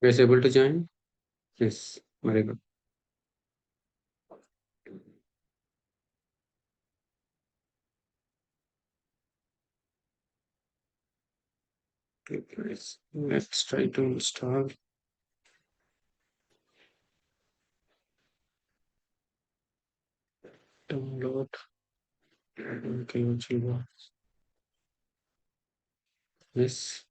Guys able to join? Yes, very good. Okay, guys, let's try to install. Download. Okay, virtual box. Yes.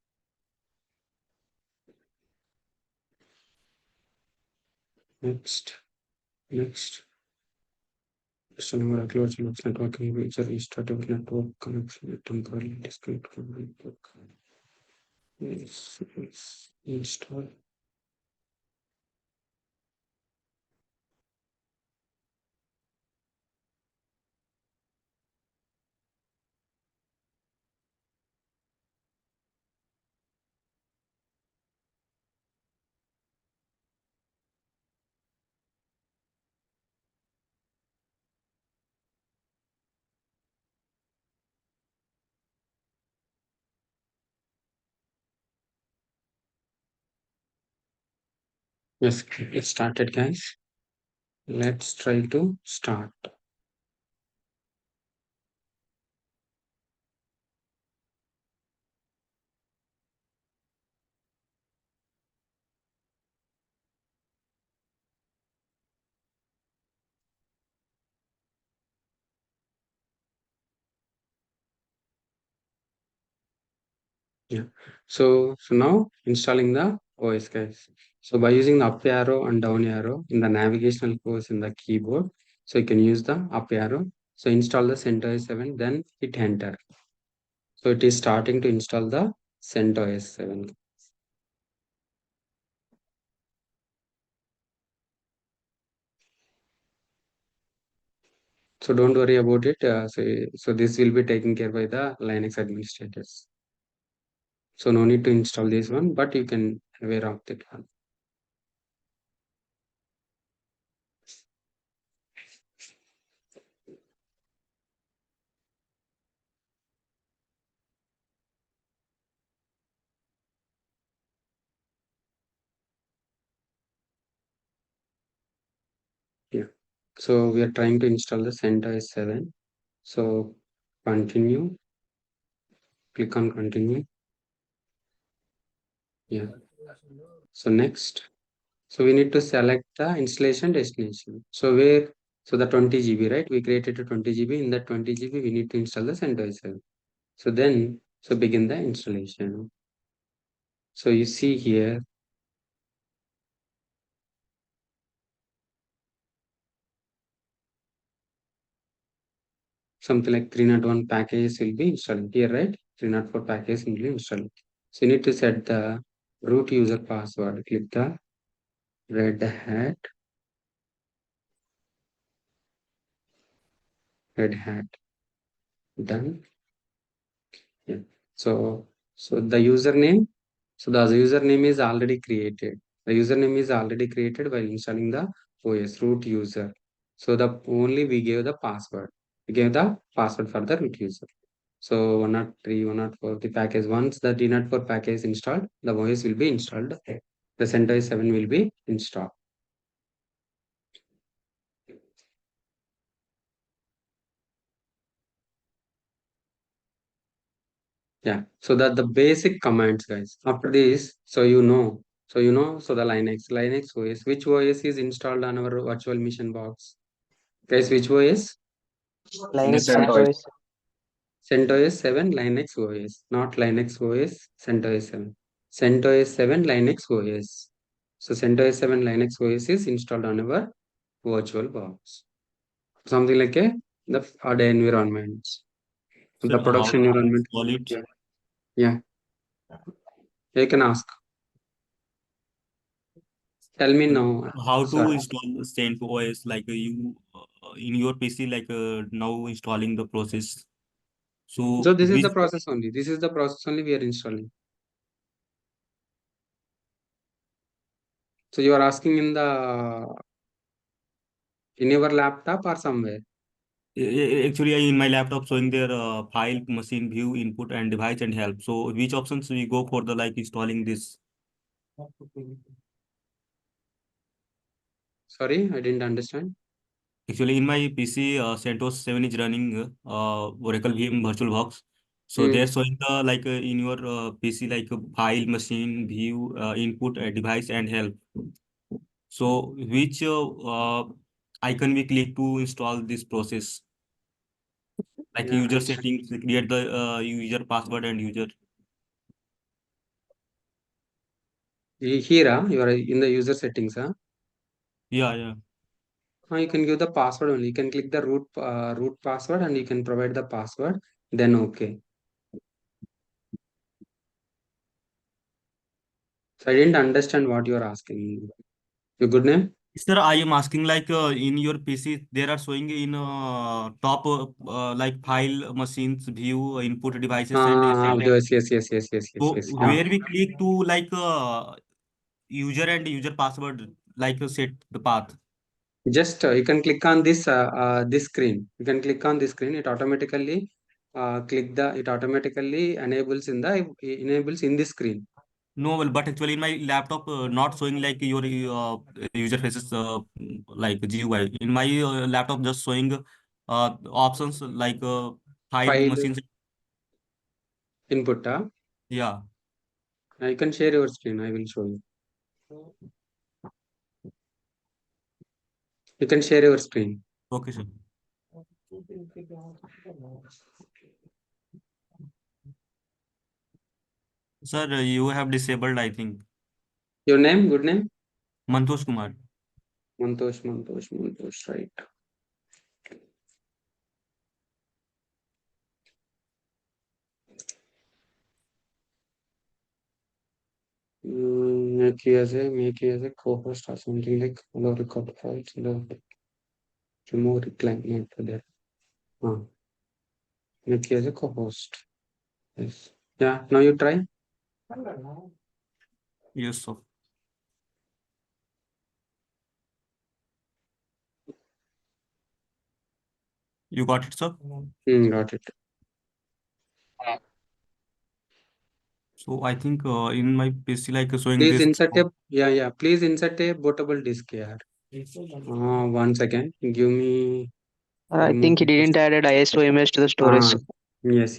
Next. Next. System number acknowledge Linux networking feature restart of network connection temporarily disconnect from network. Yes, yes. Install. Yes, it started, guys. Let's try to start. Yeah. So now installing the OS, guys. So by using the up arrow and down arrow in the navigational course in the keyboard, so you can use the up arrow. So install the CentOS 7, then hit enter. So it is starting to install the CentOS 7. So don't worry about it. So this will be taken care by the Linux administrators. So no need to install this one, but you can aware of that one. Yeah. So we are trying to install the CentOS 7. So continue, click on continue. Yeah. So next, so we need to select the installation destination. So where, so the 20 GB, right? We created a 20 GB. In that 20 GB, we need to install the CentOS 7. So then, so begin the installation. So you see here, something like 301 package will be installed here, right? 304 package will be installed. So you need to set the root user password. Click the red hat, red hat, done. Yeah. So the username, so the username is already created. The username is already created while installing the OS root user. So the only we gave the password. We gave the password for the root user. So 103, 104, the package. Once the D04 package is installed, the OS will be installed. The CentOS 7 will be installed. Yeah. So that the basic commands, guys. After this, so the Linux OS. Which OS is installed on our virtual machine box? Guys, which OS? Linux CentOS. CentOS. CentOS 7 Linux OS, not Linux OS, CentOS 7. CentOS 7 Linux OS. So CentOS 7 Linux OS is installed on our virtual box. Something like the other environments. Sir, The how production to environment. install it? Yeah. Yeah. You can ask. Tell me Sir, now. how to Sorry. install CentOS like you in your PC like now installing the process. So So this is which the process only. This is the process only we are installing. So you are asking in your laptop or somewhere. actually in my laptop showing their file, machine, view, input and device and help. So which options we go for the like installing this? Sorry, I didn't understand. Actually, in my PC, CentOS 7 is running Oracle VM VirtualBox. So they're Hmm. showing the like in your PC like file, machine, view, input, device, and help. So which icon we click to install this process? Like Yeah, user settings, create the user password and user. here, you are in the user settings. Yeah, yeah. You can give the password only. You can click the root password and you can provide the password. Then okay. So I didn't understand what you are asking. Your good name? Sir, I am asking like in your PC, there are showing in top like file, machines, view, input devices, and help. Yes, yes, yes, yes, yes, yes, So yes. where we click to like user and user password, like set the path. Just you can click on this screen. You can click on this screen. It automatically it automatically enables in this screen. No, well, but actually in my laptop, not showing like your user faces like GUI. In my laptop, just showing options like file, File machines. input. Yeah. You can share your screen. I will show you. You can share your screen. Okay, sir. Sir, you have disabled, I think. Your name? Good name? Mantosh Kumar. Mantosh. Right. Make you as a co-host or something like allow record files. Remove recline not there. Uh, Make you as a co-host. Yes. Yeah. Now you try. Yes, sir. You got it, sir? Got it. So I think in my PC, like showing Please this. insert a yeah. Please insert a bootable disk here. 1 second. Give me I remove. think he didn't added ISO image to the Ah, storage. yes.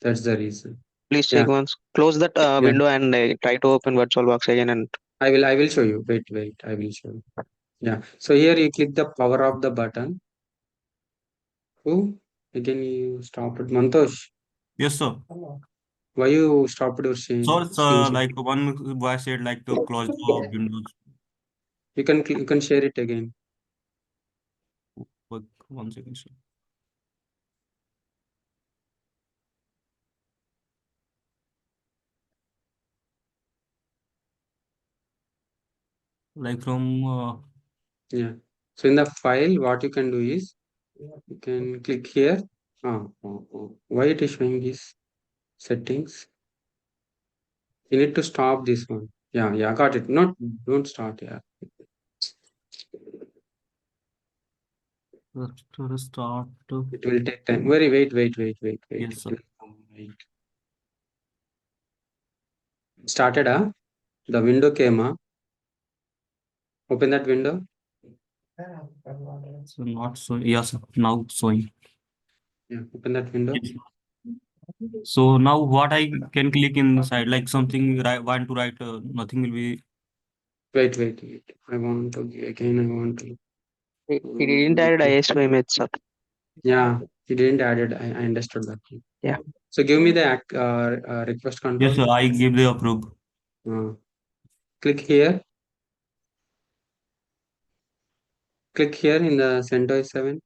That's the reason. Please Yeah. check once. Close that Yeah. window and try to open VirtualBox again. And I will show you. Wait. I will show you. Yeah. So here you click the power of the button. Who? Again you stopped it. Mantosh. Yes, sir. Why you stopped your So screen? it's Screen share? like one boy said like to close the windows. You can share it again. Wait, 1 second, sir. Like from Yeah. So in the file, what you can do is you can click here. Why it is showing these settings? You need to stop this one. Yeah, got it. Not don't start. Yeah. start. It will take time. Very wait. Yes, It sir. will come. Wait. Started, the window came, open that window. So not so. Yes, now showing. Yeah, open that window. Yes. So now what I can click inside, like something want to write, nothing will be. Wait. I want to again. I want to. he didn't add ISO image, sir. Yeah, he didn't add it. I understood that. Yeah. So give me the request Yes, control. sir. I give the approve. Uh, Click here. Click here in the centos 7.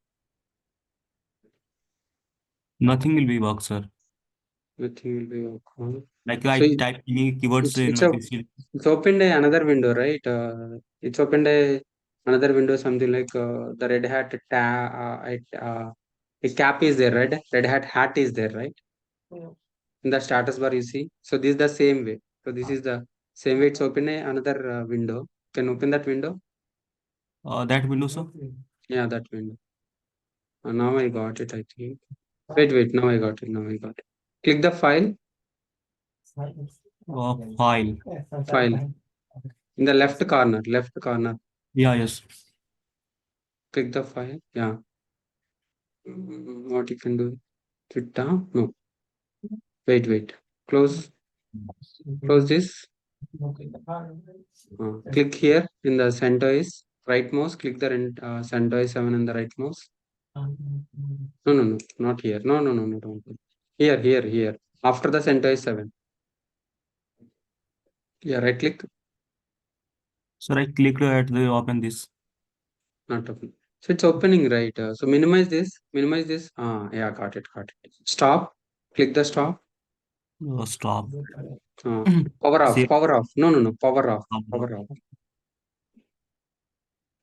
Nothing will be work, sir. Everything will be okay. Like So I type any keywords in it's my a PC. it's opened another window, right? It's opened another window, something like the Red Hat a cap is there, right? Red hat is there, right? In the status bar, you see. So this is the same way. So this is the same way. It's open another window. Can open that window? That window, sir. Yeah, that window. Now I got it. I think. Wait. Now I got it. Click the File. file in the left corner. Left corner. Yeah, yes. Click the file. Yeah. What you can do? It down? No. Wait. Close this. Click here in the centos. Right mouse. Click the centos 7 in the right mouse. No. Not here. No. Don't. Here. After the centos 7. Yeah. Right click. So I clicked at the open this. Not open. So it's opening, right? So minimize this. Yeah, got it. Stop. Click the stop. Stop. Power off. Save. Power off. No. Power off. Power off.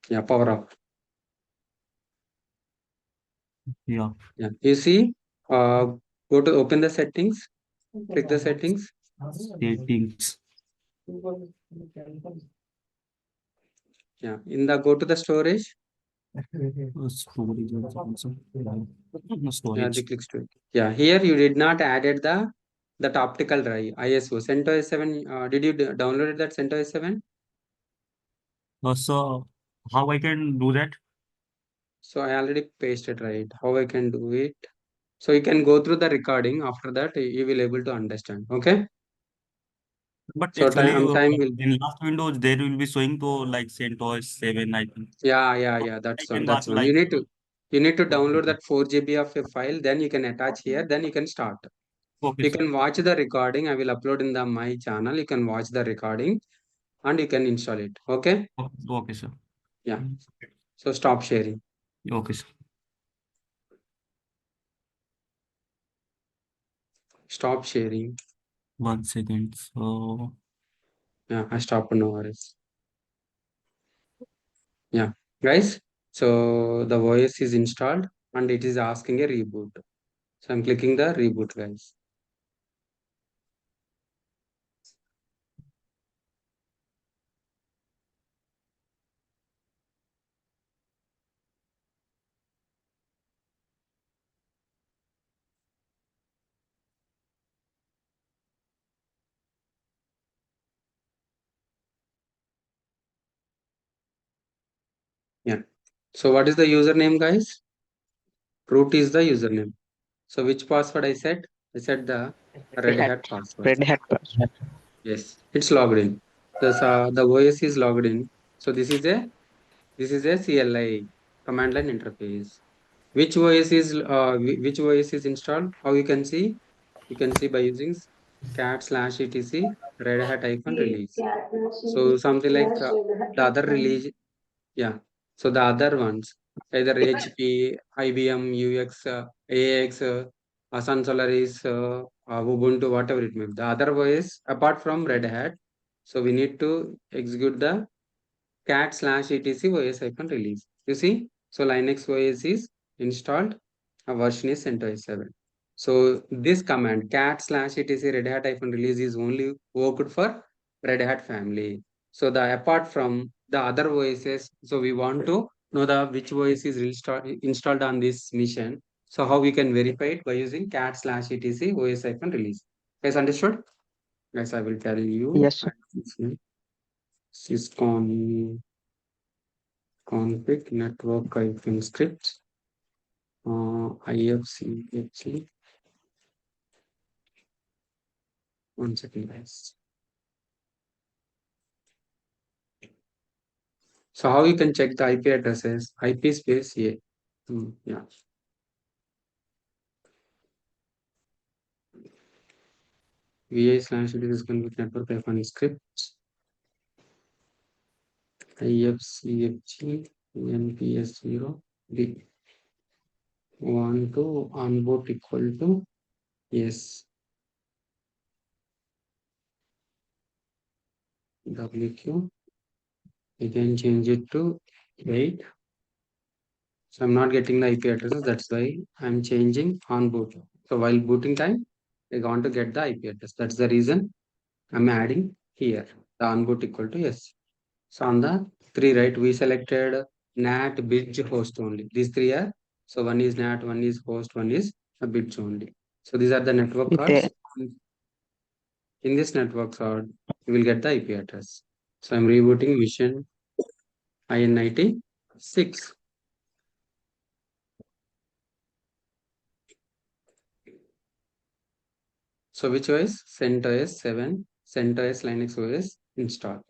Yeah, power off. Yeah. Yeah. You see, go to open the settings. Click the settings. Settings. Yeah. Go to the storage. Storage also. Yeah, Storage. the click storage. Yeah. Here you did not added that optical drive ISO CentOS 7. Did you download that CentOS 7? So how I can do that? So I already pasted, right? How I can do it? So you can go through the recording. After that, you will able to understand. Okay. But So actually, time will. in last windows there will be showing to like CentOS 7, I think. Yeah. I That's one. can That's watch one. like. You need to download Okay, that 4 GB of a file. Then you can attach here. Then you can start. okay, You sir. can watch the recording. I will upload in the my channel. You can watch the recording and you can install it. Okay. Okay, sir. Yeah. So stop sharing. Okay, sir. Stop sharing. 1 second. So Yeah. I stopped no worries. Yeah. Guys. So the OS is installed and it is asking a reboot. So I'm clicking the reboot, guys. Yeah. So what is the username, guys? Root is the username. So which password I said? I said the Red Red Hat password. Red Hat. Yes, it's logged in. The OS is logged in. So this is a CLI command line interface. Which OS is installed? How you can see? You can see by using cat/etc Red Hat release. So something like the other release. Yeah. So the other ones, either HP, IBM, UX, AX, Sun Solaris, Ubuntu, whatever it may be. The other OS, apart from Red Hat, so we need to execute the cat/etc OS release. You see, so Linux OS is installed, a version is CentOS 7. So this command cat/etc Red Hat release is only worked for Red Hat family. So the apart from the other OSs, so we want to know the which OS is installed on this mission. So how we can verify it by using cat/etc OS release. Guys, understood? Guys, I will tell you. Yes, sir. Syscon config network scripts ifc. One second, guys. So how you can check the IP addresses? IP space, yeah. Yeah. vi/it is config network scripts ifcfg nps0 d 1 to onboard equal to yes wq. Again change it to 8. So I'm not getting the IP addresses. That's why I'm changing on boot. So while booting time, I want to get the IP address. That's the reason I'm adding here the on boot equal to yes. So on the three, right, we selected NAT, bridge, host only. These three are, so one is NAT, one is host, one is a bridge only. So these are the network cards. There. In this network card, you will get the IP address. So I'm rebooting mission INIT 6. So which OS? CentOS 7, CentOS Linux OS install.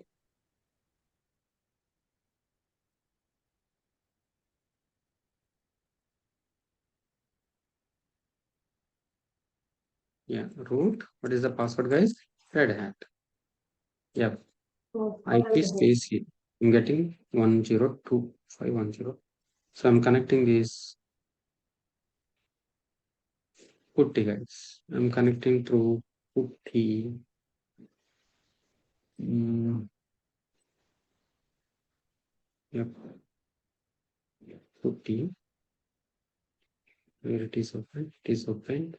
Yeah, root. What is the password, guys? Red Hat. Yep. IP space here. I'm getting 102510. So I'm connecting this putty, guys. I'm connecting through putty. Yep. Putty. Where it is open? It is open.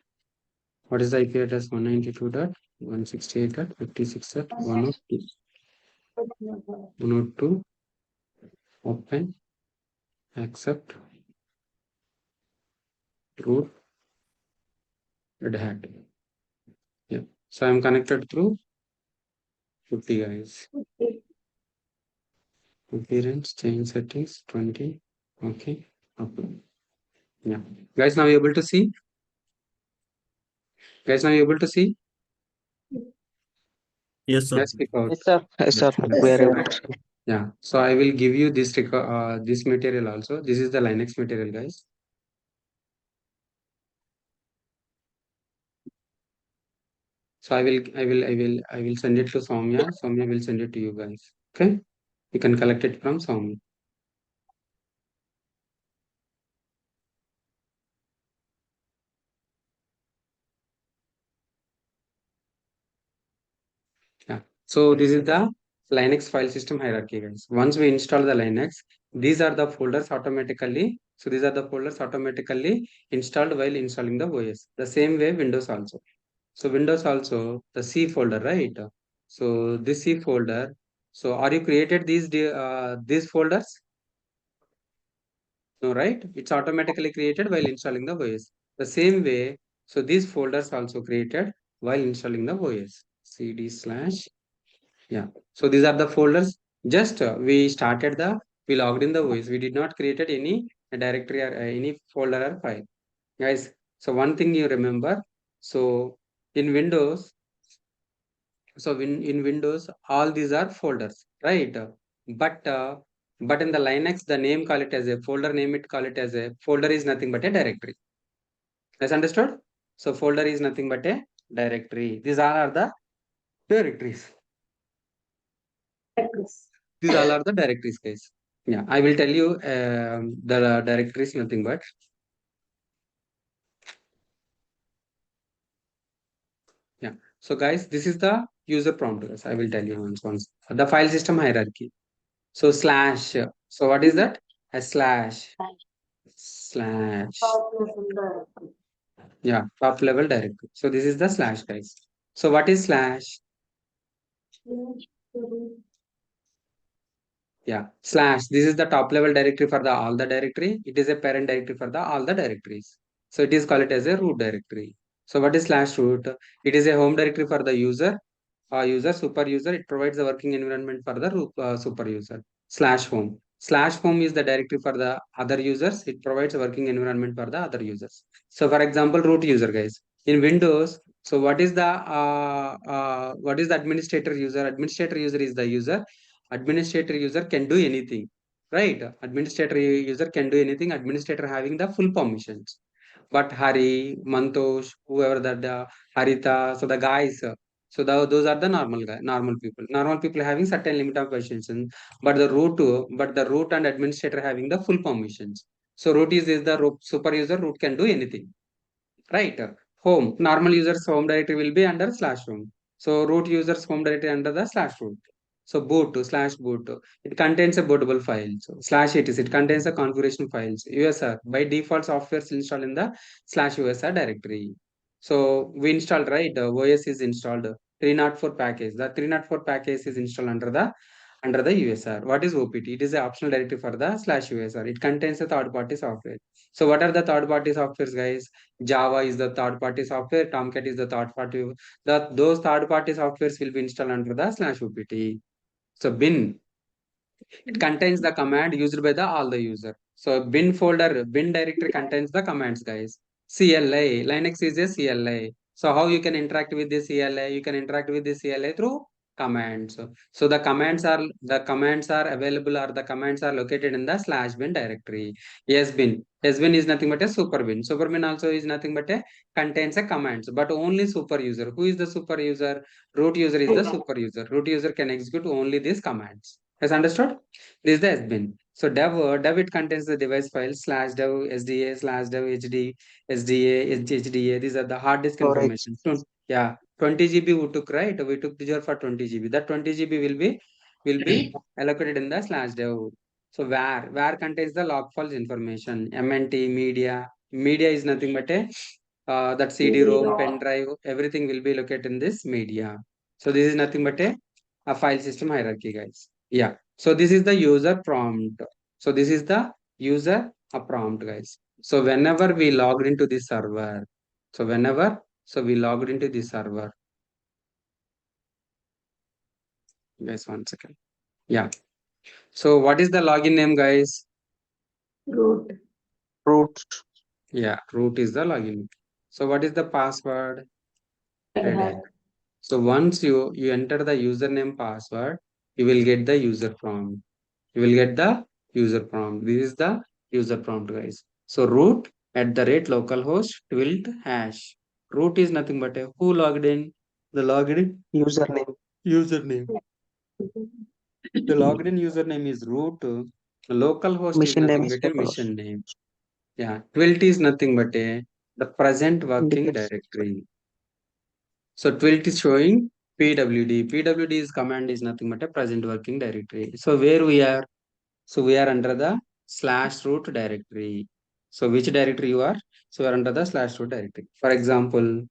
What is the IP address? 192.168.56.102. 102. Open. Accept. Root. Red Hat. Yeah. So I'm connected through putty, guys. Appearance, change settings, 20. Okay. Upload. Yeah. Guys, now you're able to see? Guys, now you're able to see? Yes, sir. Yes, speak out. Yes, sir. Yes, sir. We are able to see. Yeah. So I will give you this this material also. This is the Linux material, guys. So I will send it to Soumya. Soumya will send it to you guys. Okay. You can collect it from Soumya. Yeah. So this is the Linux file system hierarchy, guys. Once we install the Linux, these are the folders automatically. So these are the folders automatically installed while installing the OS. The same way Windows also. So Windows also the C folder, right? So this C folder. So are you created these folders? No, right? It's automatically created while installing the OS. The same way. So these folders also created while installing the OS. CD slash. Yeah. So these are the folders. Just we logged in the OS. We did not created any directory or any folder or file. Guys, so one thing you remember. So in Windows, in Windows, all these are folders, right? But uh, but in the Linux, the name call it as a folder, name it call it as a folder is nothing but a directory. That's understood? So folder is nothing but a directory. These all are the directories. These all are the directories, guys. Yeah, I will tell you the directories nothing but. Yeah. So guys, this is the user prompt. Guys. I will tell you once. The file system hierarchy. So slash. So what is that? A slash. Yeah, top level directory. So this is the slash, guys. So what is slash? Yeah, slash. This is the top level directory for the all the directory. It is a parent directory for the all the directories. So it is called as a root directory. So what is slash root? It is a home directory for the super user. It provides the working environment for the super user. Slash home. Slash home is the directory for the other users. It provides a working environment for the other users. So for example, root user, guys. In Windows, so what is the administrator user? Administrator user is the user. Administrator user can do anything, right? Administrator user can do anything. Administrator having the full permissions. But Hari, Mantosh, whoever the Harita, so the guys, those are the normal people. Normal people having certain limit of questions, but the root and administrator having the full permissions. So is the super user. Root can do anything, right? Home normal users home directory will be under slash home. So root users home directory under the slash root. So boot slash boot. It contains a bootable file. So slash it contains the configuration files. USR by default software is installed in the slash USR directory. So we installed, right? OS is installed. 304 package. The 304 package is installed under the USR. What is OPT? It is the optional directory for the slash USR. It contains a third party software. So what are the third party softwares, guys? Java is the third party software. Tomcat is the third party. Those third party softwares will be installed under the slash OPT. So bin, it contains the command used by the all the user. So bin directory contains the commands, guys. CLI, Linux is a CLI. So how you can interact with this CLI? You can interact with this CLI through commands. So the commands are available, or the commands are located in the /bin directory. Sbin is nothing but a super bin. Super bin also is nothing but a contains a commands, but only super user. Who is the super user? Root user is the super user. Root user can execute only these commands. Has understood? This is the sbin. So dev it contains the device file /dev sda /dev hd SDA, HDA, these are the hard disk Storage. information. Yeah, 20 GB we took, right? We took the for 20 GB. That 20 GB will be allocated in the /dev. So where contains the log files information, MNT, media is nothing but a that CD-ROM, pen drive, everything will be located in this media. So this is nothing but a file system hierarchy, guys. Yeah. So this is the user prompt. So this is the user a prompt, guys. So whenever we logged into the server, we logged into the server, guys, one second. Yeah. So what is the login name, guys? Root. Root. Yeah, root is the login. So what is the password? Red hat. So once you enter the username password, you will get the user prompt. You will get the user prompt. This is the user prompt, guys. So root @localhost tilt hash. Root is nothing but a who logged in. The logged in Username. username. The logged in username is root. Localhost is Machine name nothing is but a localhost. mission name. Yeah, tilt is nothing but a the present working Indicates. directory. So tilt is showing PWD. PWD is command is nothing but a present working directory. So where we are? So we are under the /root directory. So which directory you are? So you are under the /root directory. For example,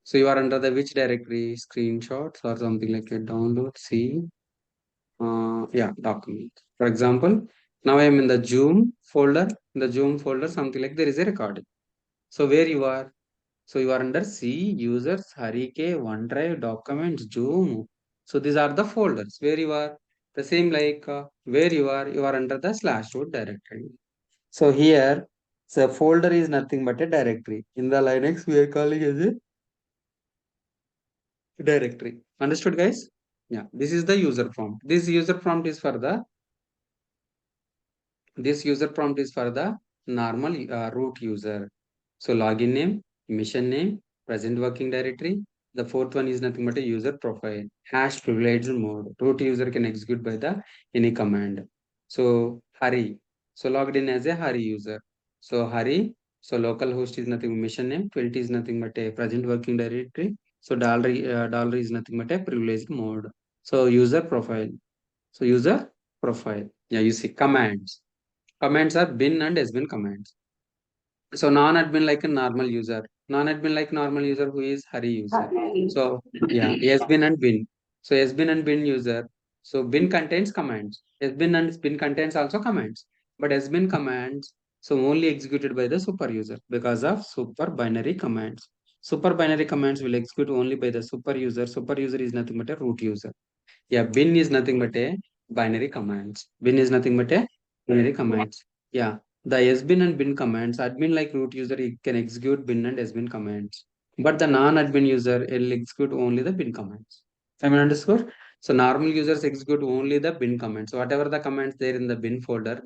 so you are under the which directory? Screenshots or something like a download. See, yeah, document. For example, now I am in the Zoom folder. In the Zoom folder, something like there is a recording. So where you are? So you are under C, users, Harike, OneDrive, documents, Zoom. So these are the folders where you are. The same like where you are under the /root directory. So here, the folder is nothing but a directory. In the Linux, we are calling as a directory. Understood, guys? Yeah, this is the user prompt. This user prompt is for the normal root user. So login name, mission name, present working directory. The fourth one is nothing but a user profile. Hash privileged mode. Root user can execute by the any command. So Hari. So logged in as a Hari user. So Hari. So local host is nothing mission name. 20 is nothing but a present working directory. So dollar is nothing but a privileged mode. So user profile. So user profile. Yeah, you see commands. Commands are bin and sbin commands. So non-admin like a normal user. Non-admin like normal user who is Hari user. So yeah, sbin and bin. So sbin and bin user. So bin contains commands. Sbin and bin contains also commands. But sbin commands so only executed by the super user because of super binary commands. Super binary commands will execute only by the super user. Super user is nothing but a root user. Yeah, bin is nothing but a binary commands. Bin is nothing but a binary commands. Yeah, the sbin and bin commands, admin like root user he can execute bin and sbin commands. But the non-admin user will execute only the bin commands. I mean underscore. So normal users execute only the bin commands. So whatever the commands there in the bin folder,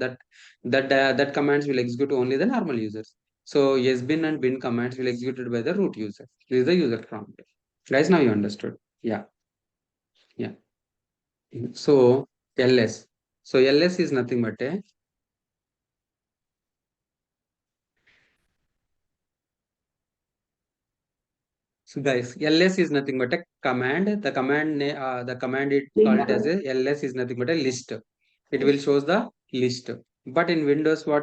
that commands will execute only the normal users. So sbin and bin commands will executed by the root user. This is the user prompt. Guys, now you understood. Yeah, yeah. So ls. So ls is nothing but a so guys, ls is nothing but a command. The command it called as a ls is nothing but a list. It will shows the list. But in Windows, how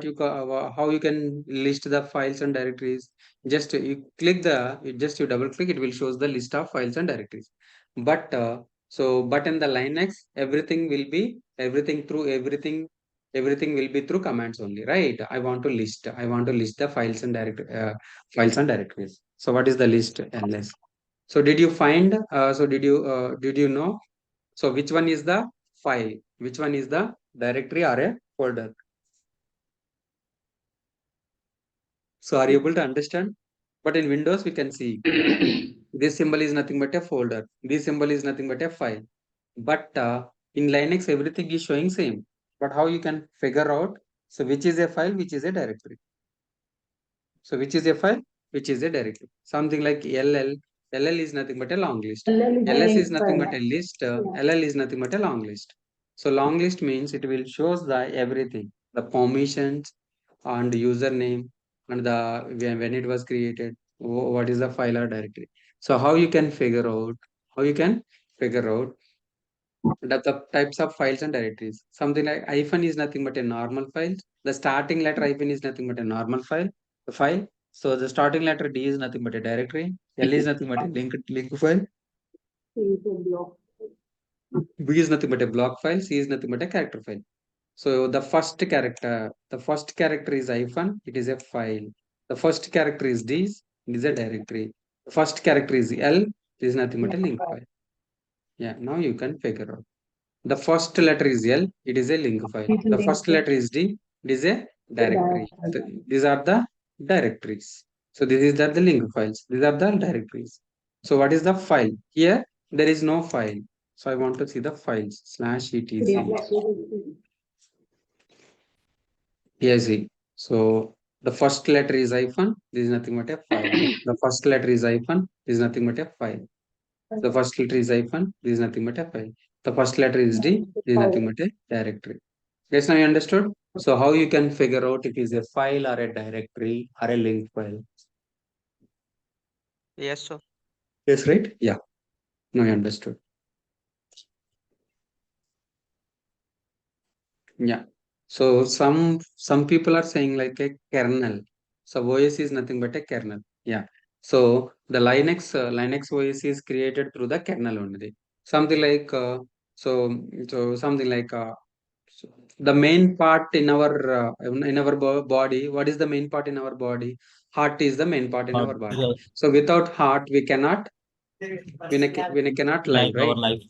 you can list the files and directories? Just you double click, it will shows the list of files and directories. But but in the Linux, everything will be through commands only, right? I want to list. I want to list the files and directories. So what is the list ls? So did you find? Did you know? So which one is the file? Which one is the directory or a folder? So are you able to understand? But in Windows, we can see this symbol is nothing but a folder. This symbol is nothing but a file. But in Linux, everything is showing same. But how you can figure out, so which is a file, which is a directory. So which is a file, which is a directory. Something like LL is nothing but a long list. LS is nothing but a list. LL is nothing but a long list. So long list means it will shows the everything, the permissions and username and the when it was created, what is the file or directory. So how you can figure out, how you can figure out the types of files and directories. Something like hyphen is nothing but a normal file. The starting letter hyphen is nothing but a normal file. So the starting letter D is nothing but a directory. L is nothing but a link file. B is nothing but a block file. C is nothing but a character file. So the first character is hyphen, it is a file. The first character is D, it is a directory. The first character is L, it is nothing but a link file. Yeah, now you can figure out. The first letter is L, it is a link file. The first letter is D, it is a directory. These are the directories. So this is the link files. These are the directories. So what is the file? Here there is no file. So I want to see the files /etc. Here see. So the first letter is hyphen. This is nothing but a file. The first letter is hyphen. This is nothing but a file. The first letter is hyphen. This is nothing but a file. The first letter is D. This is nothing but a directory. Yes, now you understood? So how you can figure out if it is a file or a directory or a link file? Yes, sir. Yes, right? Yeah. Now you understood. Yeah. So some people are saying like a kernel. So OS is nothing but a kernel. Yeah. So the Linux OS is created through the kernel only. Something like something like so the main part in our body. What is the main part in our body? Heart is the main part in our body. So without heart, we cannot we cannot live, Like our right? life.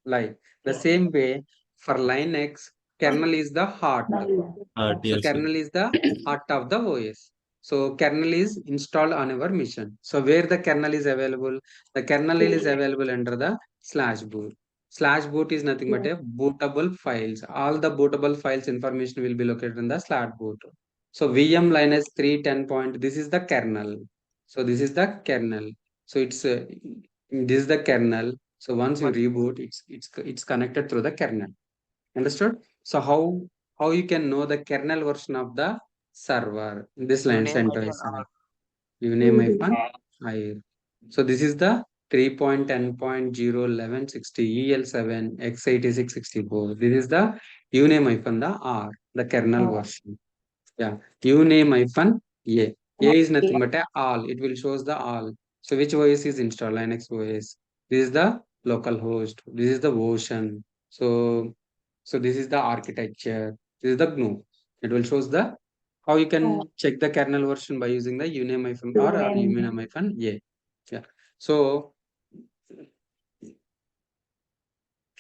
Live. The same way for Linux, kernel is the heart. So Yes. kernel is the heart of the OS. So kernel is installed on our machine. So where the kernel is available? The kernel is available under the slash boot. Slash boot is nothing but a bootable files. All the bootable files information will be located in the slash boot. So VM Linux 3.10 point. This is the kernel. So this is the kernel. So this is the kernel. So once you reboot, it's connected through the kernel. Understood? So how you can know the kernel version of the server? This You line name CentOS 7. You name iPhone. I. So this is the 3.10.0.1160 EL7 x86 64. This is the uname iPhone, the R, the kernel version. Yeah, uname hyphen A. A is nothing but a all. It will shows the all. So which OS is installed? Linux OS. This is the local host. This is the version. So this is the architecture. This is the GNU. It will shows the how you can check the kernel version by using the uname hyphen or uname hyphen A. Yeah. So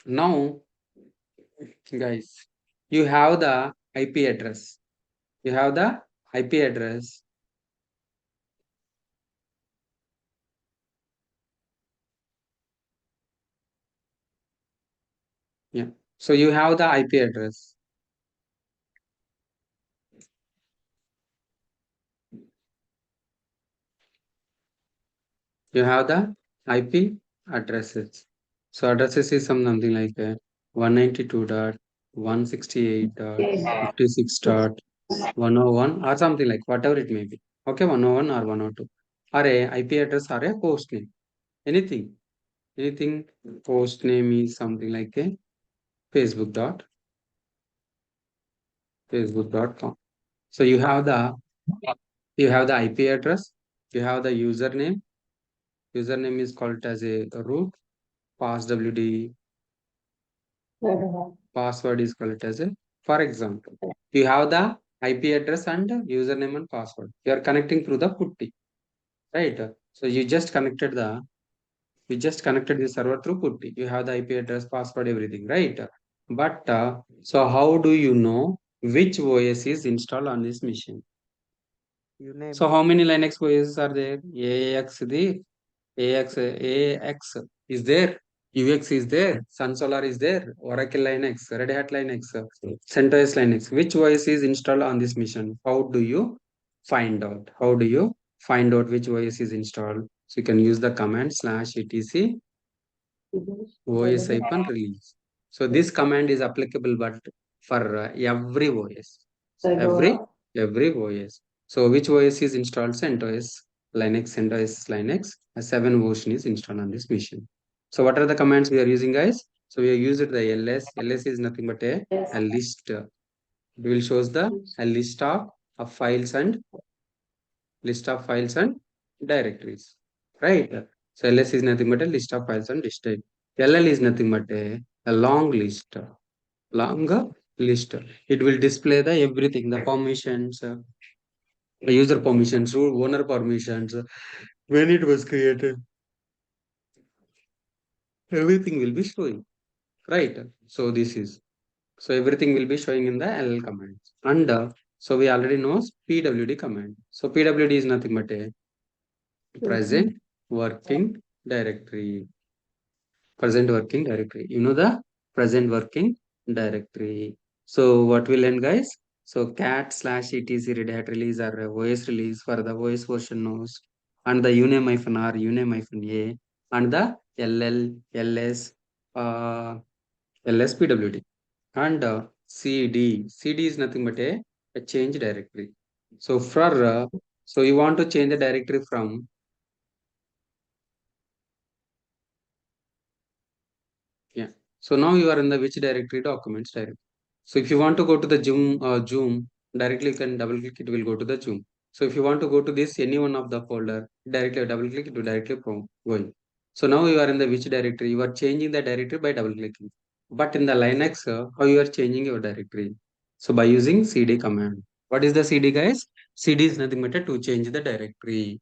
now, guys, you have the IP address. You have the IP address. Yeah. So you have the IP address. You have the IP addresses. So addresses is something like 192.168.56.101 or something like whatever it may be. Okay, 101 or 102. Or a IP address or a host name. Anything. Anything host name is something like a facebook.com. So you have the IP address, you have the username. Username is called as a root. Passwd password is called as a, for example, you have the IP address and username and password. You are connecting through the putty, right? So you just connected the server through putty. You have the IP address, password, everything, right? But so how do you know which OS is installed on this machine? You name. So how many Linux OSs are there? AX is there. UX is there. Sun Solar is there. Oracle Linux, Red Hat Linux, CentOS Linux. Which OS is installed on this machine? How do you find out? How do you find out which OS is installed? So you can use the command /etc OS-release. So this command is applicable but for every OS. Every OS. So which OS is installed? CentOS Linux, CentOS Linux. A 7 version is installed on this machine. So what are the commands we are using, guys? So we are using the ls. Ls is nothing but a list. It will shows a list of files and directories. Right? So ls is nothing but a list of files and directories. LL is nothing but a long list. Long list. It will display the everything, the permissions, the user permissions, owner permissions, when it was created. Everything will be showing. Right? So this is. So everything will be showing in the LL command. And so we already know PWD command. So PWD is nothing but a present working directory. Present working directory. You know the present working directory. So what will end, guys? So cat/etc Red Hat release or OS release for the OS version knows, and the uname-r, uname-a, and the ll, ls, lspwd, and cd. Cd is nothing but a change directory. So for so you want to change the directory from yeah. So now you are in the which directory? Documents directory. So if you want to go to the Zoom directly, you can double click. It will go to the Zoom. So if you want to go to this any one of the folder, directly double click. It will directly going. So now you are in the which directory? You are changing the directory by double clicking. But in the Linux, how you are changing your directory? So by using cd command. What is the cd, guys? Cd is nothing but to change the directory.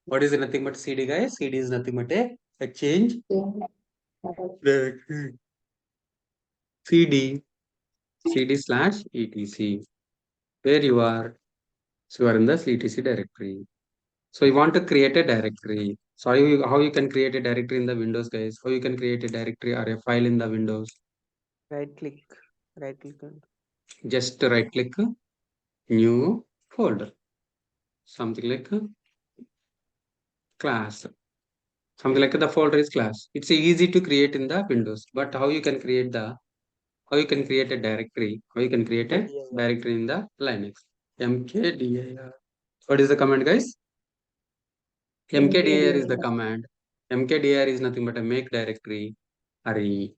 What is nothing but cd, guys? Cd is nothing but a change directory. cd/etc, where you are. So you are in the etc directory. So you want to create a directory. So how you can create a directory in the Windows, guys? How you can create a directory or a file in the Windows? Right click. Right click. Just right click, new folder, something like class. Something like the folder is class. It's easy to create in the Windows, but how you can create a directory? How you can create a directory in the Linux? mkdir. What is the command, guys? mkdir is the command. Mkdir is nothing but a make directory array.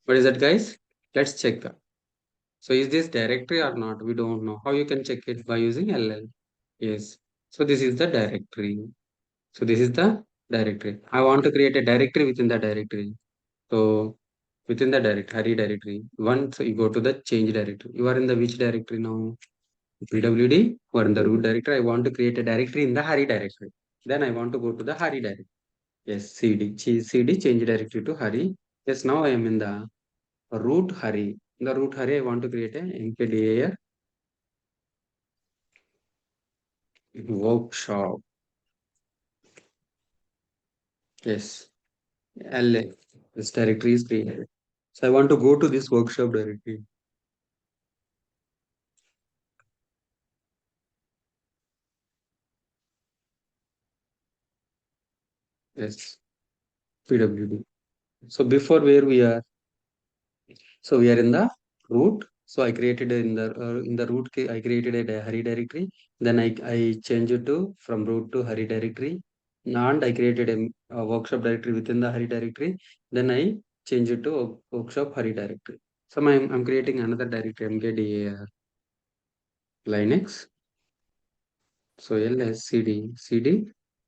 What is that, guys? Let's check. So is this directory or not? We don't know. How you can check it? By using ll. Yes. So this is the directory. So this is the directory. I want to create a directory within the directory. So within the Hari directory, once you go to the change directory, you are in the which directory now? PWD or in the root directory. I want to create a directory in the Hari directory. Then I want to go to the Hari directory. Yes, cd change directory to Hari. Yes, now I am in the root Hari. In the root Hari, I want to create a mkdir workshop. Yes, LA. This directory is created. So I want to go to this workshop directory. Yes, PWD. So before where we are? So we are in the root. So I created in the root. I created a Hari directory. Then I changed it to from root to Hari directory. And I created a workshop directory within the Hari directory. Then I changed it to workshop Hari directory. So I'm creating another directory mkdir Linux. So ls cd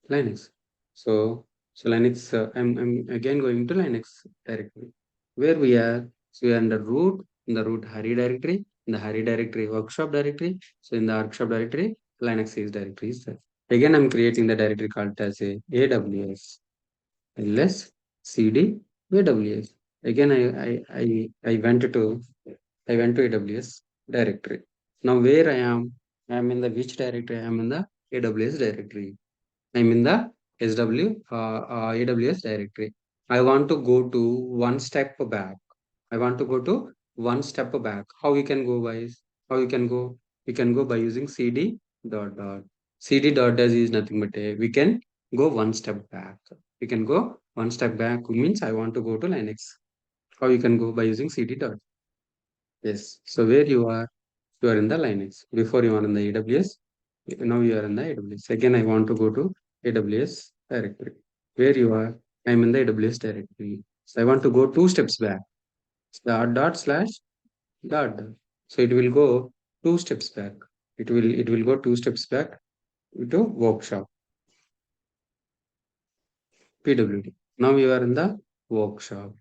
Linux. So Linux. I'm again going to Linux directory. Where we are? So we are in the root. In the root Hari directory. In the Hari directory workshop directory. So in the workshop directory Linux is directory is there. Again I'm creating the directory called as a AWS ls cd AWS. Again I went to AWS directory. Now where I am? I am in the which directory? I am in the AWS directory. I am in the AWS directory. I want to go to one step back. I want to go to one step back. How you can go, guys? How you can go? You can go by using cd dot dot. Cd dot dash is nothing but we can go one step back. We can go one step back means I want to go to Linux. How you can go by using cd dot. Yes. So where you are in the Linux. Before you are in the AWS. Now you are in the AWS. Again, I want to go to AWS directory. Where you are? I am in the AWS directory. So I want to go two steps back. Dot slash dot. So it will go two steps back. It will go two steps back to workshop PWD. Now you are in the workshop.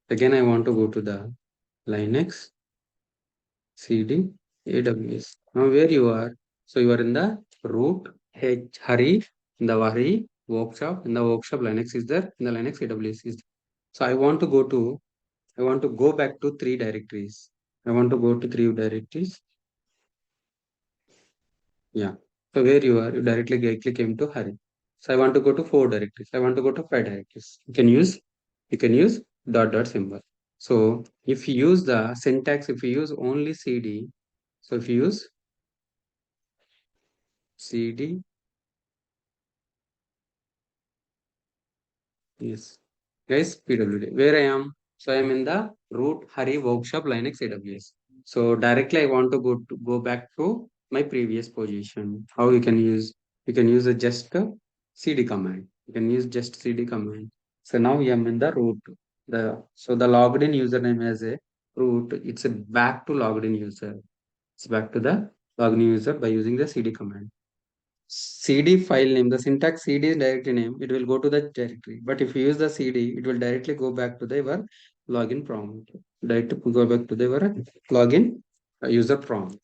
Again, I want to go to the Linux CD AWS. Now where you are? So you are in the root Hari in the Hari workshop. In the workshop Linux is there. In the Linux AWS is there. So I want to go back to three directories. I want to go to three directories. Yeah. So where you are, you directly click into Hari. So I want to go to four directories. I want to go to five directories. You can use dot dot symbol. So if you use the syntax, if you use only CD, so if you use CD, yes, guys, PWD. Where I am? So I am in the root Hari workshop Linux AWS. So directly I want to go back to my previous position. How you can use? You can use just a CD command. You can use just CD command. So now I am in the root. The logged in username as a root. It's a back to logged in user. It's back to the logged in user by using the CD command. CD file name, the syntax CD is directory name, it will go to the directory. But if you use the CD, it will directly go back to the your login prompt. Directly go back to the your login user prompt.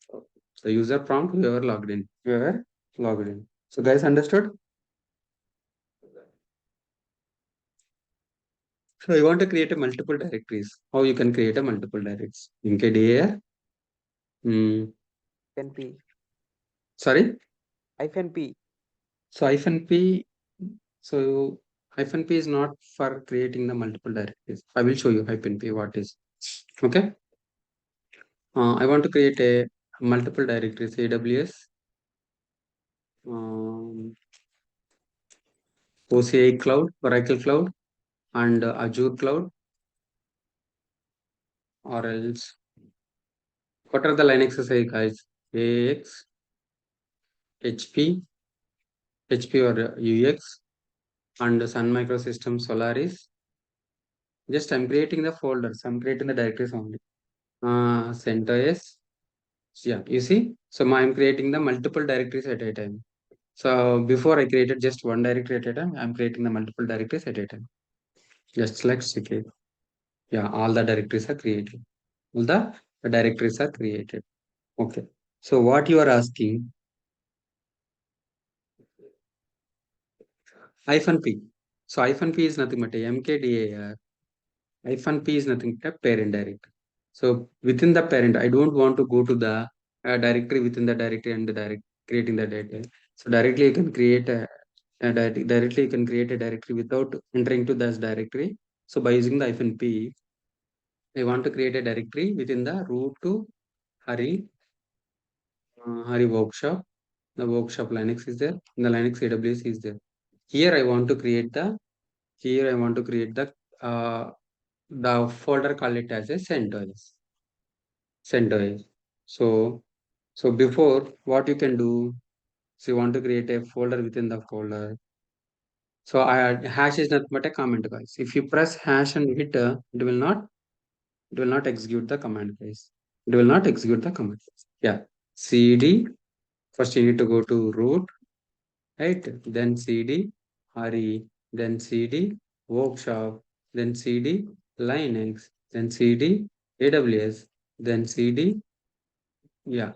The user prompt whoever logged in. Whoever logged in. So guys understood? So you want to create a multiple directories. How you can create a multiple directories? MKDA. -p. Sorry. -p. So hyphen P. So hyphen P is not for creating the multiple directories. I will show you hyphen P what is. Okay. I want to create a multiple directories AWS, OCI Cloud, Oracle Cloud, and Azure Cloud, or else. What are the Linux SI guys? AX, HP, HP or UX, and Sun Microsystems Solaris. Just I'm creating the folders. I'm creating the directories only. CentOS. Yeah, you see. So I'm creating the multiple directories at a time. So before I created just one directory at a time, I'm creating the multiple directories at a time. Just like CK. Yeah, all the directories are created. All the directories are created. Okay. So what you are asking, hyphen P. So hyphen P is nothing but a MKDAR. Hyphen P is nothing but a parent directory. So within the parent, I don't want to go to the directory within the directory and the creating the data. So directly you can create directly you can create a directory without entering to this directory. So by using the hyphen P, I want to create a directory within the root to Hari workshop. The workshop Linux is there. The Linux AWS is there. Here I want to create uh, the folder, call it as a centos. Centos. So before what you can do, so you want to create a folder within the folder. So hash is not but a comment, guys. If you press hash and hit, it will not execute the command, guys. It will not execute the command. Yeah. CD. First you need to go to root, right? Then CD, Hari, then CD, workshop, then CD, Linux, then CD, AWS, then CD, yeah,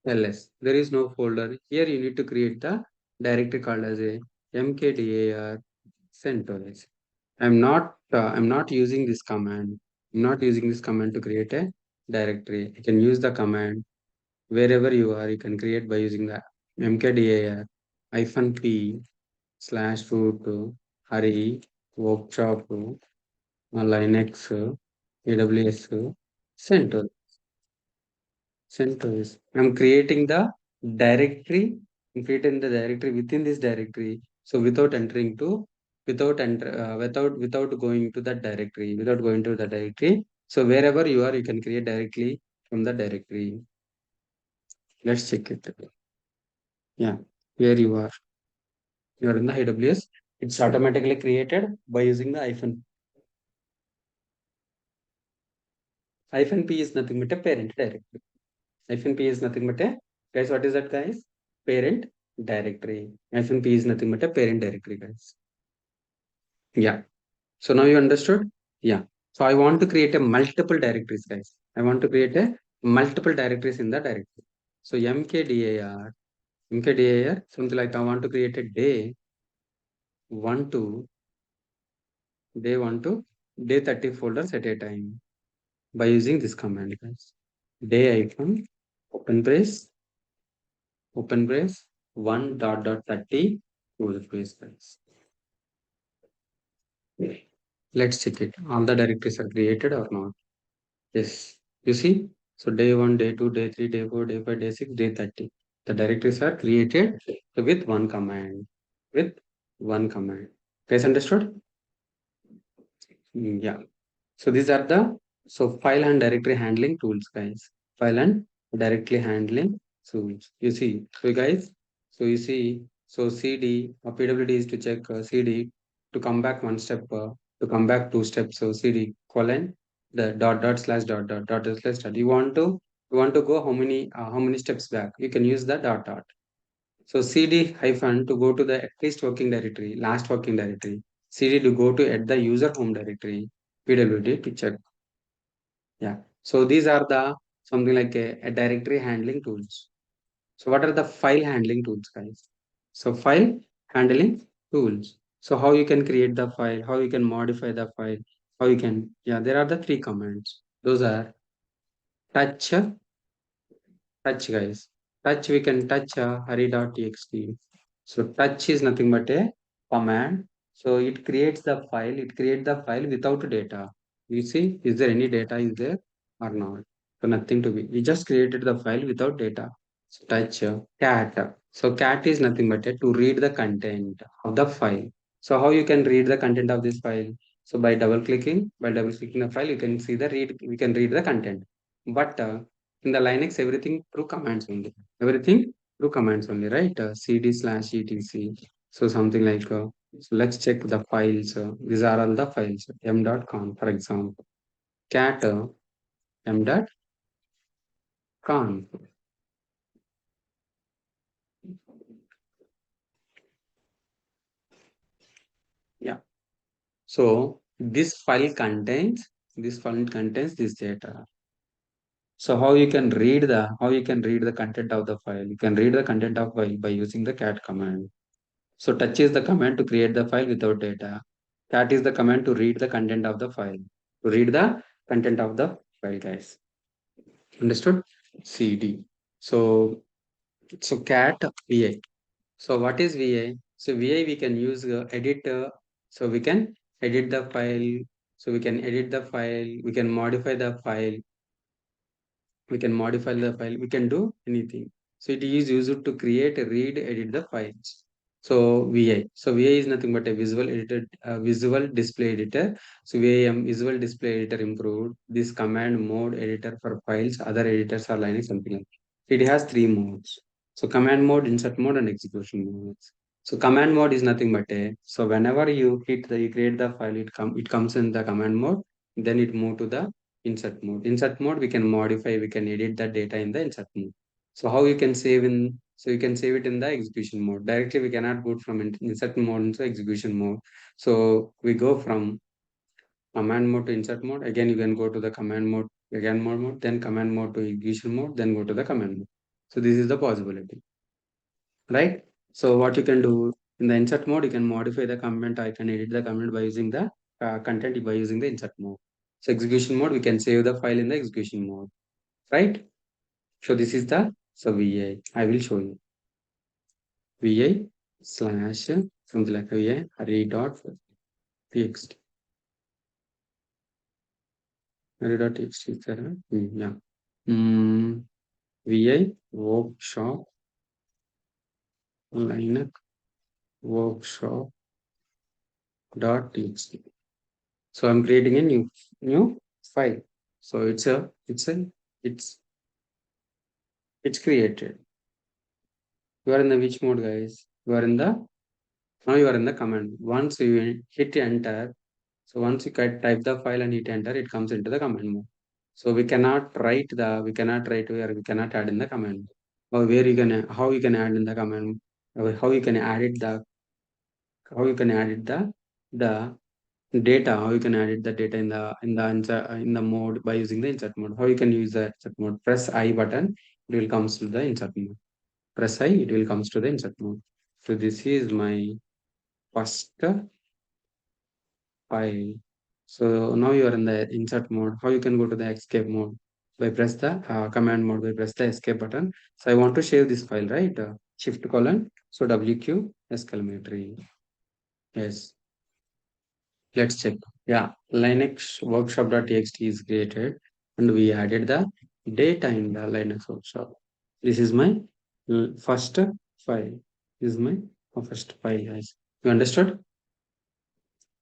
LS. There is no folder. Here you need to create the directory called as a mkdir centos. I'm not using this command. I'm not using this command to create a directory. I can use the command wherever you are, you can create by using the mkdir -p /root Hari workshop Linux AWS CentOS. CentOS. I'm creating the directory. I'm creating the directory within this directory. So without entering to, without going to that directory, without going to the directory. So wherever you are, you can create directly from the directory. Let's check it. Yeah, where you are. You are in the AWS. It's automatically created by using the -p is nothing but a parent directory. -p is nothing but a, guys, what is that, guys? Parent directory. -p is nothing but a parent directory, guys. Yeah. So now you understood? Yeah. So I want to create a multiple directories, guys. I want to create a multiple directories in the directory. So mkdir, something like I want to create a day 1 to day 1 to day 30 folders at a time by using this command, guys. Day icon, open brace, 1.30 close brace, guys. Let's check it. All the directories are created or not? Yes. You see? So day 1, day 2, day 3, day 4, day 5, day 6, day 30. The directories are created with one command. With one command. Guys, understood? Yeah. So these are the file and directory handling tools, guys. File and directly handling tools. You see, so guys, so you see, so CD or PWD is to check CD to come back one step, to come back two steps. So CD colon the dot slash dot. You want to go how many steps back? You can use the dot dot. So CD hyphen to go to the at least working directory, last working directory. CD to go to at the user home directory. PWD to check. Yeah. So these are the something like a directory handling tools. So what are the file handling tools, guys? So file handling tools. So how you can create the file, how you can modify the file, how you can, yeah, there are the three commands. Those are touch, guys. Touch, we can touch hari.txt. So touch is nothing but a command. So it creates the file without data. You see, is there any data is there or not? So nothing to be. We just created the file without data. So touch cat. So cat is nothing but a to read the content of the file. So how you can read the content of this file? So by double clicking the file, you can see the read. We can read the content. But in the Linux, everything through commands only. Everything through commands only, right? cd/etc. So something like, so let's check the files. These are all the files. m.conf, for example. Cat m.conf. Yeah. So this file contains this data. So how you can read the content of the file? You can read the content of file by using the cat command. So touch is the command to create the file without data. Cat is the command to read the content of the file. To read the content of the file, guys. Understood? CD. So cat VI. So what is VI? So VI we can use edit. So we can edit the file. So we can edit the file. We can modify the file. We can do anything. So it is used to create, read, edit the files. So vi is nothing but a visual display editor. So VIM, visual display editor, improved this command mode editor for files. Other editors are Linux, something like it has three modes. So command mode, insert mode, and execution modes. So command mode is nothing but a, so whenever you create the file, it comes in the command mode, then it move to the insert mode. Insert mode, we can modify, we can edit the data in the insert mode. So how you can save in, so you can save it in the execution mode. Directly we cannot go from insert mode into execution mode. So we go from command mode to insert mode. Again, you can go to the command mode, again mode, then command mode to execution mode, then go to the command mode. So this is the possibility, right? So what you can do in the insert mode, you can modify the comment. I can edit the comment by using the content by using the insert mode. So execution mode, we can save the file in the execution mode, right? So this is the So vi, I will show you. Vi slash something like vi array.txt. Array.txt is there? Yeah. Vi workshop Linux workshop dot txt. So I'm creating a new file. So it's created. You are in the which mode, guys? You are in the now you are in the command. Once you hit enter, so once you type the file and hit enter, it comes into the command mode. So we cannot write where we cannot add in the command. Or where you can how you can add in the command, or how you can add it how you can add it the data, how you can edit the data in the mode by using the insert mode. How you can use the insert mode? Press I button, it will comes to the insert mode. Press I, it will comes to the insert mode. So this is my first file. So now you are in the insert mode. How you can go to the escape mode? By press the command mode, by press the escape button. So I want to save this file, right? Shift colon. So WQ exclamatory. Yes. Let's check. Yeah, Linux workshop.txt is created and we added the data in the Linux workshop. This is my first file. This is my first file, guys. You understood?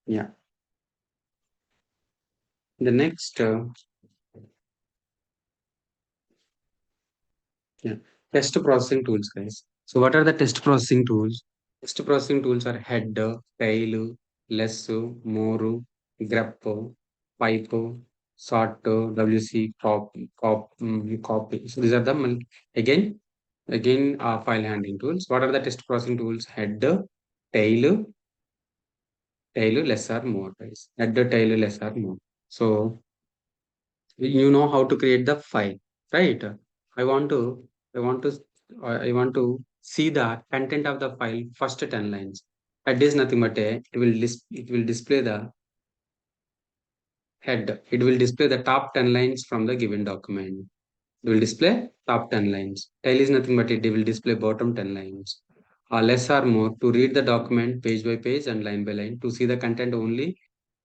Yeah. The next, yeah, test processing tools, guys. So what are the test processing tools? Test processing tools are head, tail, less, more, grep, pipe, sort, WC, copy. So these are the again file handling tools. What are the test processing tools? Head, tail, less or more, guys. Head, tail, less or more. So you know how to create the file, right? I want to I want to I want to see the content of the file first 10 lines. That is nothing but it will display the head. It will display the top 10 lines from the given document. It will display top 10 lines. Tail is nothing but it will display bottom 10 lines. Less or more to read the document page by page and line by line. To see the content only,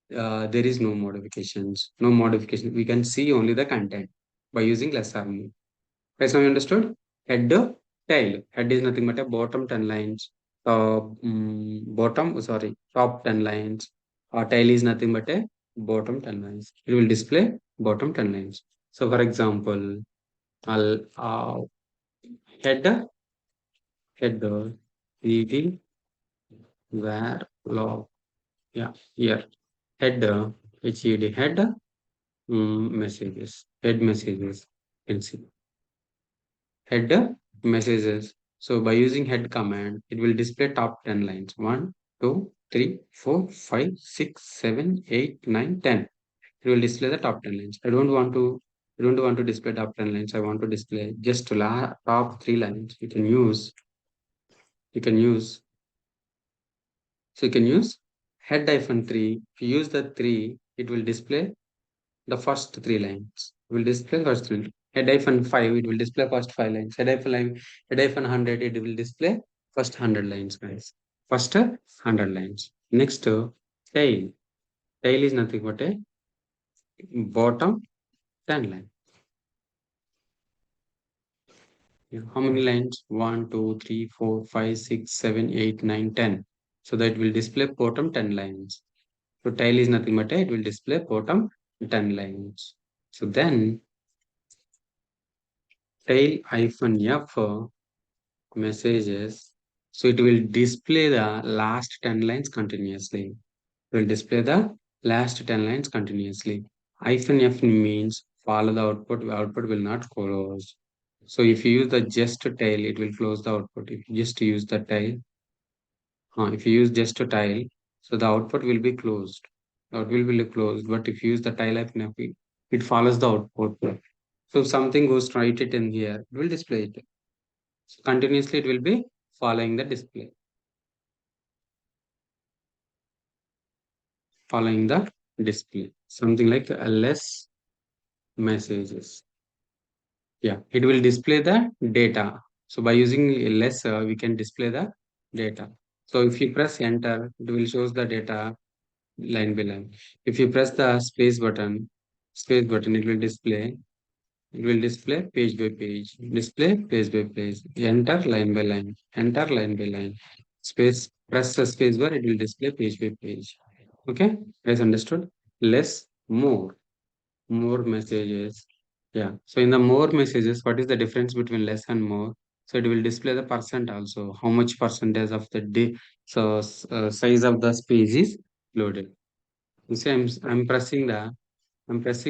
there is no modifications. No modification. We can see only the content by using less or more. Guys, now you understood? Head, tail. Head is nothing but a bottom 10 lines. Top 10 lines. Tail is nothing but a bottom 10 lines. It will display bottom 10 lines. So, for example, I'll head, cd, where, log. Yeah, here. Head, head, messages. Head messages. You can see. Head messages. So by using head command, it will display top 10 lines. 1, 2, 3, 4, 5, 6, 7, 8, 9, 10. It will display the top 10 lines. I don't want to display top 10 lines. I want to display just top 3 lines. You can use, so you can use head-3. If you use the 3, it will display the first 3 lines. It will display first 3. Head-5, it will display first 5 lines. Head-100, it will display first 100 lines, guys. First 100 lines. Next, tail. Tail is nothing but a bottom 10 line. Yeah. How many lines? 1, 2, 3, 4, 5, 6, 7, 8, 9, 10. So that will display bottom 10 lines. So tail is nothing but it will display bottom 10 lines. So then tail-f messages. So it will display the last 10 lines continuously. It will display the last 10 lines continuously. -f means follow the output will not close. So if you use the just tail, it will close the output. If you just use the tail, if you use just a tail, so the output will be closed. The output will be closed. But if you use the tail-f, it follows the output. So if something goes right it in here, it will display it. So continuously, it will be following the display. Following the display. Something like ls messages. Yeah, it will display the data. So by using less, we can display the data. So if you press enter, it will shows the data line by line. If you press the space button, it will display page by page, display page by page, enter line by line, enter line by line. Press the space bar, it will display page by page. Okay, guys, understood? Less, more messages. Yeah. So in the more messages, what is the difference between less and more? So it will display the percent also, how much percentage of the day, so size of the space is loaded. You see, I'm pressing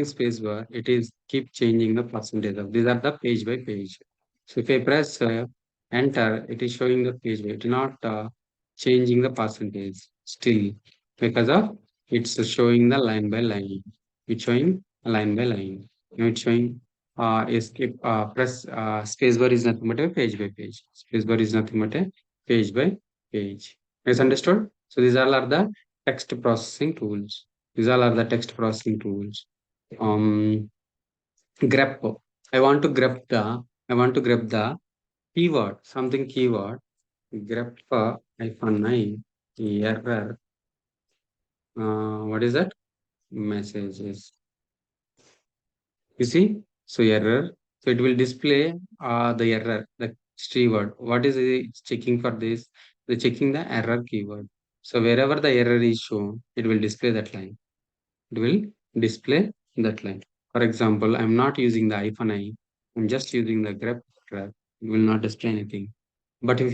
space bar. It is keep changing the percentage of these are the page by page. So if I press enter, it is showing the page by. It is not changing the percentage still because of it's showing the line by line. It's showing line by line. Now it's showing escape press space bar is nothing but a page by page. Space bar is nothing but a page by page. Is understood? So these all are the text processing tools. These all are the text processing tools. Um, grep. I want to grep the. I want to grep the keyword. Something keyword. Grep -I error. What is that? Messages. You see? So error. So it will display the error, the keyword. What is it checking for this? The checking the error keyword. So wherever the error is shown, it will display that line. It will display that line. For example, I'm not using the -I. I'm just using the grep. It will not display anything. But if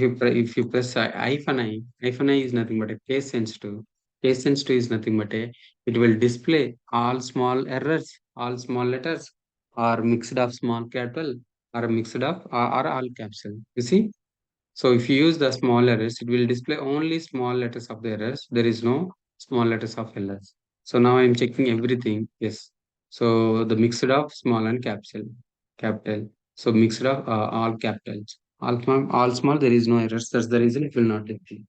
you press -I is nothing but a case sensitive. Case sensitive is nothing but a it will display all small errors, all small letters, or mixed of small capital, or mixed of or all caps. You see? So if you use the small errors, it will display only small letters of the errors. There is no small letters of errors. So now I'm checking everything. Yes. So the mixed of small and capital. So mixed of all capitals. All small, there is no errors. That's the reason it will not display.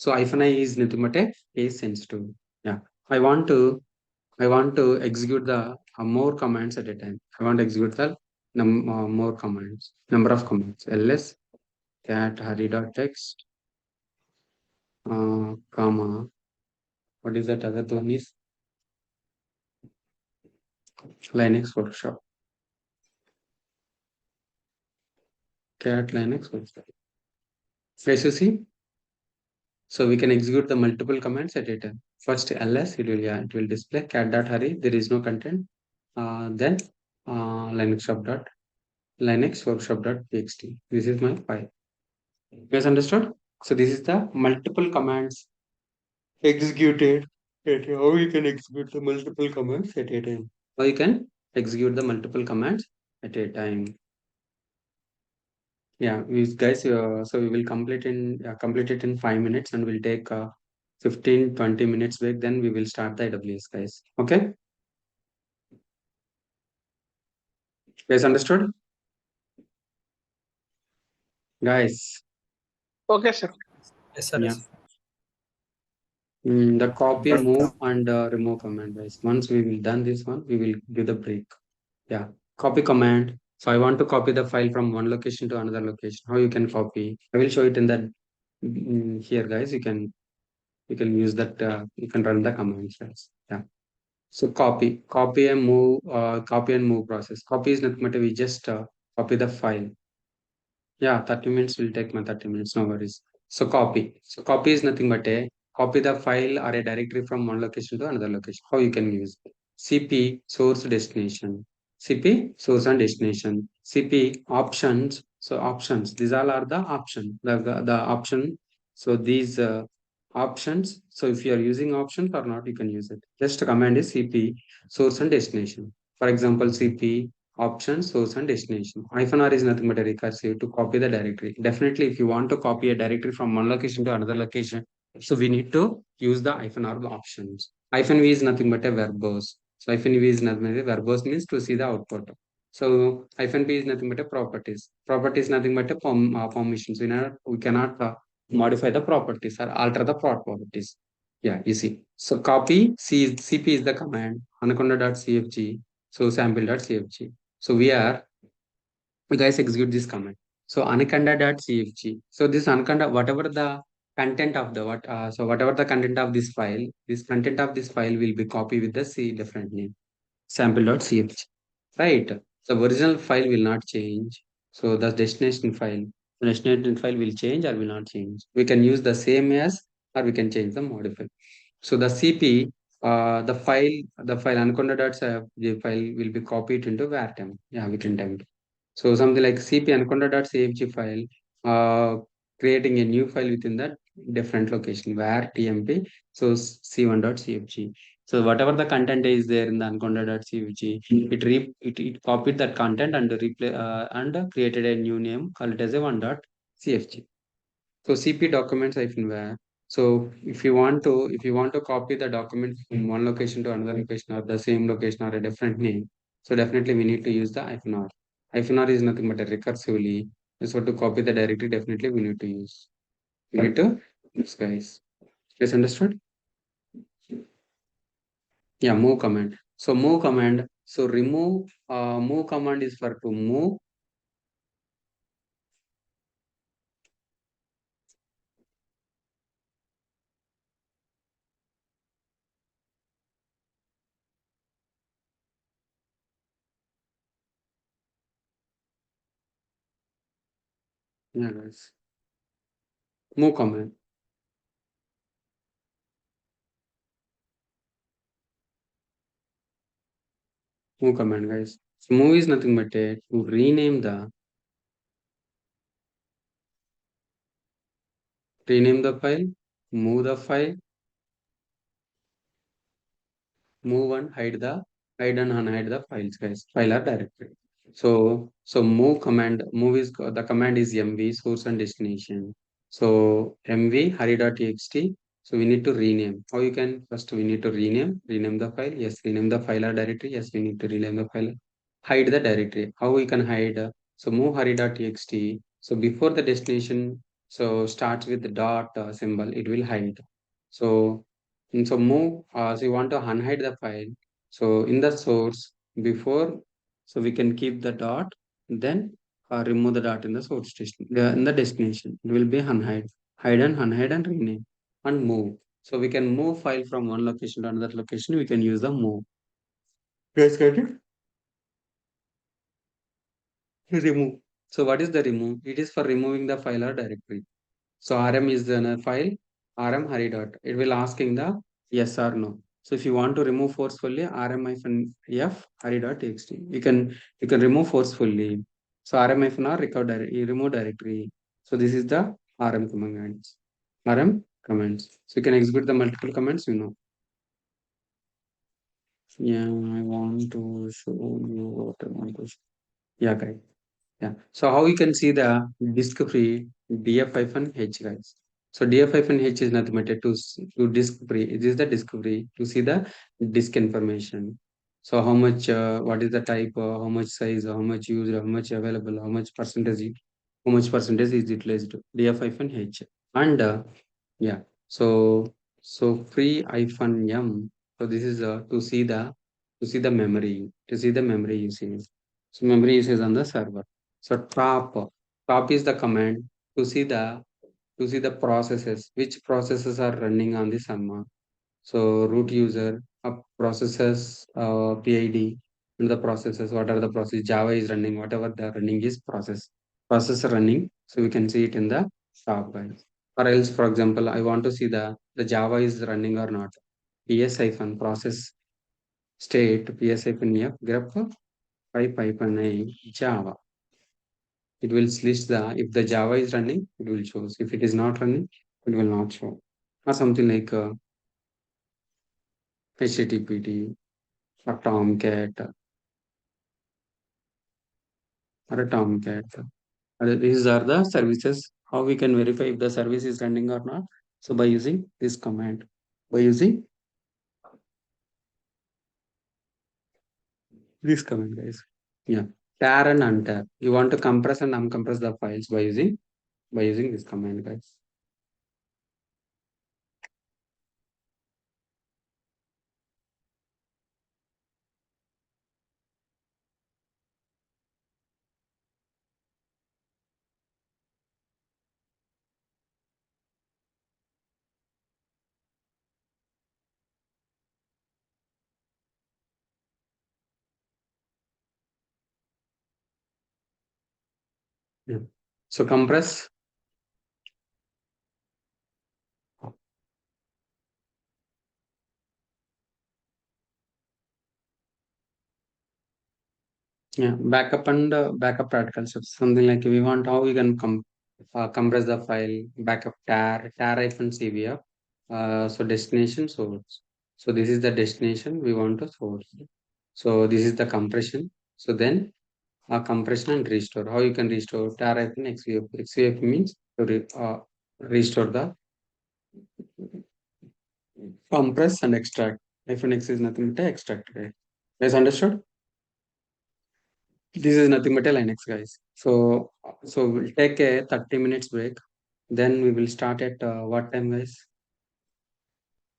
So -I is nothing but a case sensitive. Yeah. I want to I want to execute the more commands at a time. I want to execute the more commands, number of commands. ls cat Hari.text, comma, what is that other one is Linux Workshop, cat Linux Workshop. Yes, you see, so we can execute the multiple commands at a time. First ls, it will display cat.Hari, there is no content. Then Linux Workshop.txt. This is my file. You guys understood? So this is the multiple commands executed. How you can execute the multiple commands at a time. How you can execute the multiple commands at a time. Yeah, guys, so we will complete it in 5 minutes, and we'll take 15-20 minutes break. Then we will start the AWS, guys. Okay, guys, understood? Guys, Okay, sir. Yes, sir. yeah. Yes. The copy, move, and remove command, guys. Once we will done this one, we will give the break. Yeah, copy command. So I want to copy the file from one location to another location. How you can copy? I will show it in the here, guys. You can use that. You can run the commands, guys. Yeah. So copy and move process. Copy is nothing but we just copy the file. Yeah, 30 minutes will take my 30 minutes, no worries. So copy. So copy is nothing but a copy the file or a directory from one location to another location. How you can use CP source destination. CP source and destination. CP options. So options. These all are the option. The option. So these options. So if you are using options or not, you can use it. Just command is CP source and destination. For example, CP option, source, and destination. -R is nothing but a recursive to copy the directory. Definitely, if you want to copy a directory from one location to another location, so we need to use the -R options. -V is nothing but a verbose. So -V is nothing but a verbose means to see the output. So -P is nothing but a properties. Property is nothing but a permissions. We cannot modify the properties or alter the properties. Yeah, you see. So copy CP is the command anaconda.cfg. So sample.cfg. So we are You guys execute this command. So anaconda.cfg. So this anaconda, whatever the content of the whatever the content of this file, this content of this file will be copied with the C different name, sample.cfg. Right. The original file will not change. So the destination file will change or will not change. We can use the same as, or we can change the modify. So the CP, the file anaconda.cfg file will be copied into vartem. Yeah, we can type it. So something like cp anaconda.cfg file, creating a new file within that different location where tmp, so c1.cfg. So whatever the content is there in the anaconda.cfg, it copied that content and created a new name called it as a 1.cfg. So CP documents hyphen where. So if you want to copy the document from one location to another location or the same location or a different name, so definitely we need to use the hyphen R. Hyphen R is nothing but a recursively. So to copy the directory, definitely we need to use. We need to use, guys. Yes, understood? Yeah, move command. So move command. So move command is for to move. Yeah, guys. Move command. Move command, guys. So move is nothing but a to rename the file, move the file, move and hide and unhide the files, guys, file or directory. So move is the command is mv source and destination. So mv hurry.txt. So we need to rename. How you can first we need to rename the file. Yes, rename the file or directory. Yes, we need to rename the file. Hide the directory. How we can hide? So move hurry.txt. So before the destination, so starts with the dot symbol, it will hide. So so you want to unhide the file. So in the source before, so we can keep the dot, then remove the dot in the source in the destination. It will be hide and rename and move. So we can move file from one location to another location. We can use the move. Guys, get it? Remove. So what is the remove? It is for removing the file or directory. So rm is the file, rm hurry dot. It will asking the yes or no. So if you want to remove forcefully, rm-f hurry dot txt. You can remove forcefully. So rm-r remove directory. So this is the rm commands. Rm commands. So you can execute the multiple commands, Yeah, I want to show you what I want to show. Yeah, guys. Yeah. So how you can see the disk free df-h, guys. So df-h is nothing but to disk free. It is the disk free to see the disk information. So how much, what is the type, how much size, how much used, how much available, how much percentage is utilized df-h. And yeah, so free hyphen m. So this is to see the memory usage. So memory usage on the server. So top is the command to see the processes, which processes are running on the server. So root user, processes, PID, and the processes. What are the processes? Java is running. Whatever the running is process running. So we can see it in the top, guys. Or else, for example, I want to see the Java is running or not. PS hyphen process state PS hyphen F grep pipe hyphen I Java. It will list if the Java is running, it will show. If it is not running, it will not show. Or something like HTTPD or Tomcat or a Tomcat. These are the services. How we can verify if the service is running or not? So by using this command, by using this command, guys. Yeah, tar and untar. You want to compress and uncompress the files by using this command, guys. Yeah. So compress. Yeah, backup and backup practical steps. Something like we want how we can compress the file, backup tar hyphen cvf. So destination source. So this is the destination we want to source. So this is the compression. So then compression and restore. How you can restore tar hyphen xvf. Xvf means to restore the compress and extract. Hyphen x is nothing but extract. Right? Guys, understood? This is nothing but a Linux, guys. So we'll take a 30 minutes break. Then we will start at what time, guys?